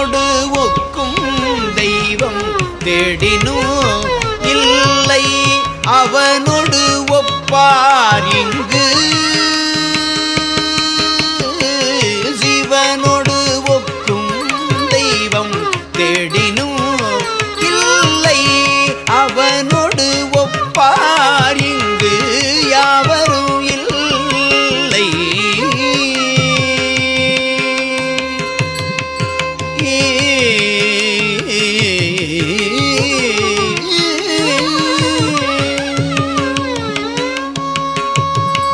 அவனோடு ஒக்கும் தெய்வம் தேடினோ இல்லை அவனோடு ஒப்பார் இங்கு சிவனோடு ஒக்கும் தெய்வம் தேடினோ இல்லை அவனோடு ஒப்பார் இங்கு யாவரும் இல்லை.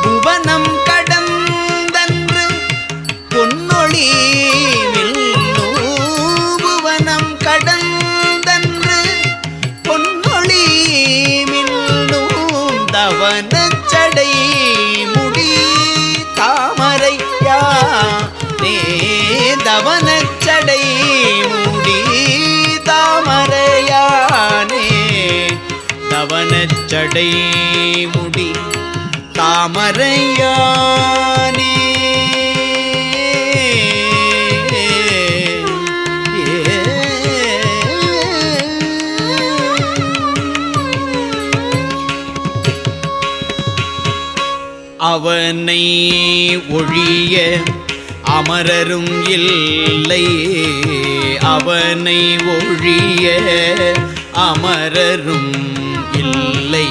புவனம் கடந்தன்று பொன்னொழி மில்னோ புவனம் கடந்தன்று பொன்னொழி மில்லும் தவனச்சடை முடி தாமரையா நே தவனச்சடை முடி தாமரையானே தவனச்சடை முடி தாமரையானே. அவனை ஒழிய அமரரும் இல்லை அவனை ஒழிய அமரரும் இல்லை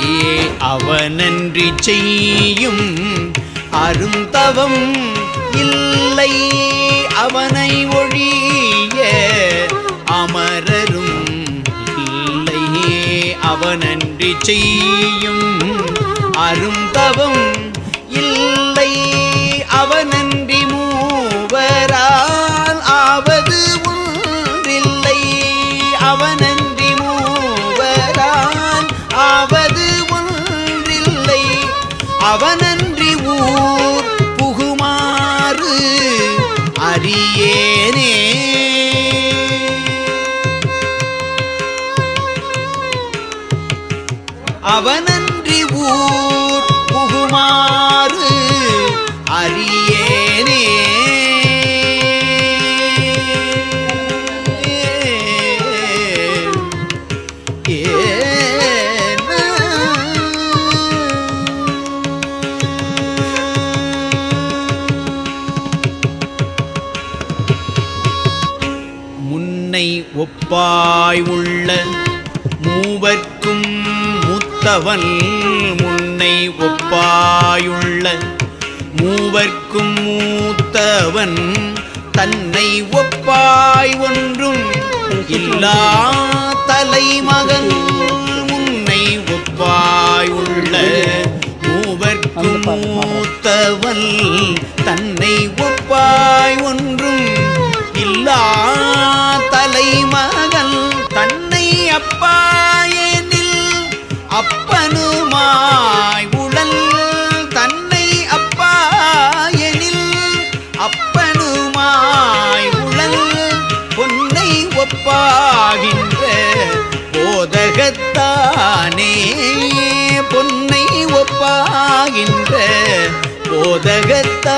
அவனன்றி செய்யும் அருந்தவம் இல்லை அவனை ஒழிய அமரரும் இல்லை அவனன்றி செய்யும் அருந்தவம் இல்லை அவனன்றி மூவரால் ஆவது ஒன்றில்லை அவனன்றி மூவரால் ஆவது ஒன்றில்லை அவனன்றி ஊர் புகுமாறு அறியேனே. அவனன்றி ஊர் புகுமாறு அறியேனே. முன்னை ஒப்பாய் உள்ள மூவர்க்கும் மூத்தவன் முன்னை ஒப்பாயுள்ள மூவர்க்கும் மூத்தவன் தன்னை ஒப்பாய் ஒன்றும் இல்லா தலைமகன் முன்னை ஒப்பாய் உள்ள மூவர்க்கும் மூத்தவன் தன்னை ஒப்பாய் ஒன்றும் இல்லா தலைமகன் தன்னை அப்பாயெனில் அப்பனுமாய் உடல் தன்னை அப்பாயெனில் அப்பனுமாய் உடல் பொன்னை ஒப்பாகின்ற போதகத்தானே பொன்னை ஒப்பாகின்ற போதகத்தானே.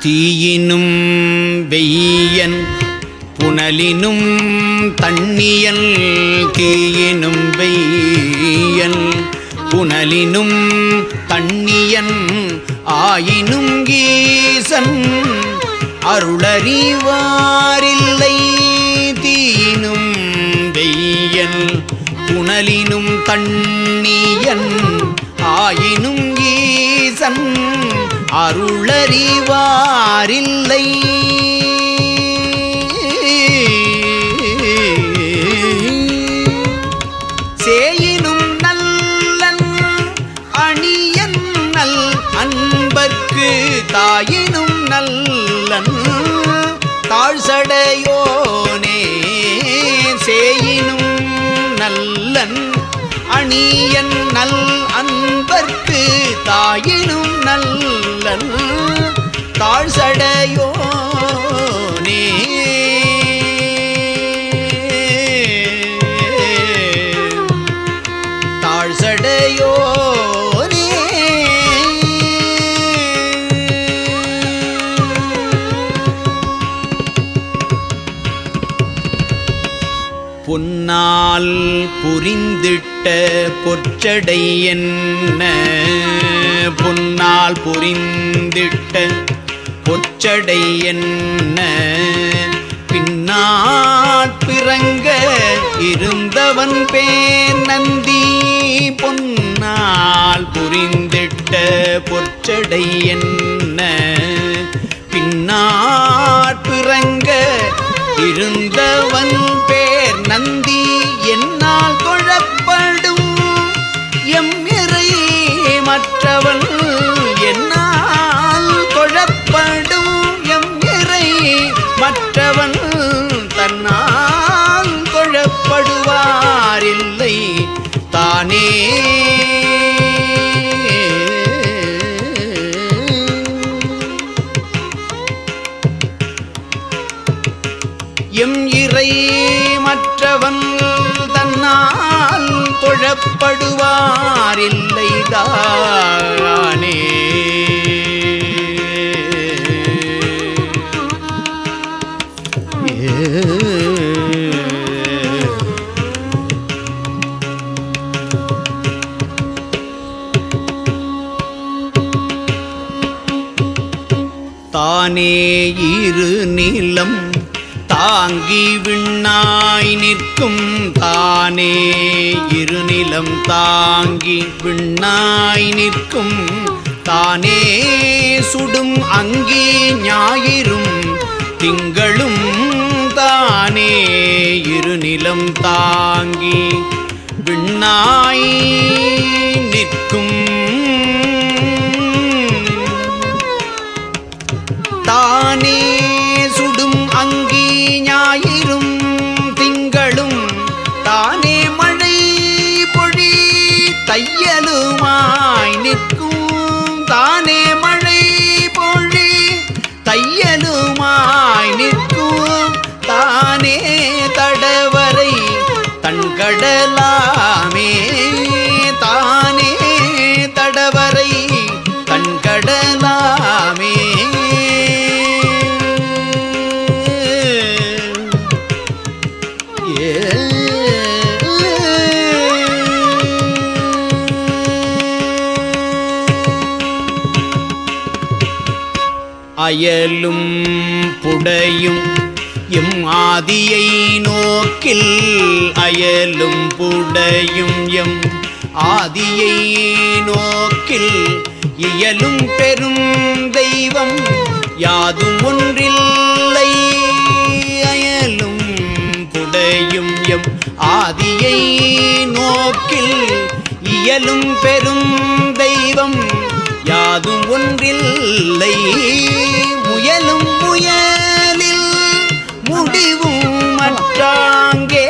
தீயினும் வெய்யன் புனலினும் தண்ணியல் தீயினும் வெய்யன் புனலினும் தண்ணியன் ஆயினும் ஈசன் அருளறிவாரில்லை தீயினும் வெய்யன் புனலினும் தண்ணியன் ஆயினும் ஈசன் அருளறிவாரில்லை சேயினும் நல்லன் அணியன் நல் அன்பர்க்கு தாயினும் நல்லன் தாழ்சடையோனே சேயினும் நல்லன் அணியன் நல் அன்பர்க்கு தாயினும் நல்லன் தாழ்சடையோனே. பொன்னால் புரிந்திட்ட பொற்சடை என்ன பொன்னால் புரிந்திட்ட பொற்சடை என்ன பின்னாற் பிறங்க இருந்தவன் பேர் நந்தி பொன்னால் புரிந்திட்ட பொற்சடை என்ன பின்னாற் பிறங்க இருந்தவன் பேர் நந்தி என்னால் தொழப்படும் எம் இறை மற்றவன் என்னால் தொழப்படும் எம் இறை மற்றவன் தன்னால் தொழப்படுவாரில்லை தானே எம் இறை மற்றவன் தன்னால் தொழப்படுவாரில்லை தானே தானே இரு நிலம் தாங்கி விண்ணாய் நிற்கும் தானே இருநிலம் தாங்கி விண்ணாய் நிற்கும் தானே சுடும் அங்கி ஞாயிறும் திங்களும் தானே இருநிலம் தாங்கி விண்ணாய் நிற்கும் தானே சுடும் அங்கி ஞாயிறும் திங்களும் தானே மழை பொழி தையலுமாய் நிற்கும் தானே மழை பொழி தையலுமாய் நிற்கும் தானே தடவரை தன்கடலாமே தானே தடவரை தன்கடலாமே அயலும் புடையும் எம் ஆதியை நோக்கில் அயலும் புடையும் எம் ஆதியை நோக்கில் இயலும் பெரும் தெய்வம் யாதும் ஒன்றில்லை அயலும் புடையும் எம் ஆதியை நோக்கில் இயலும் பெரும் தெய்வம் யாதும் ஒன்றில்லை முயலும் முயலில் முடிவும் மற்றாங்கே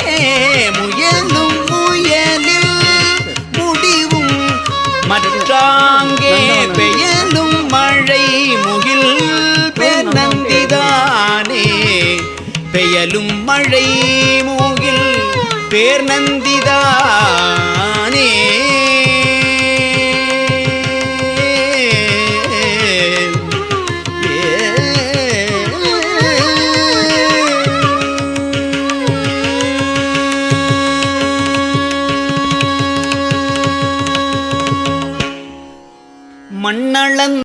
முயலும் முயலில் முடிவும் மற்றாங்கே பெயலும் மழை முகில் பேர் நந்திதானே பெயலும் மழை முகில் பேர் நந்திதானே மண்ணளந்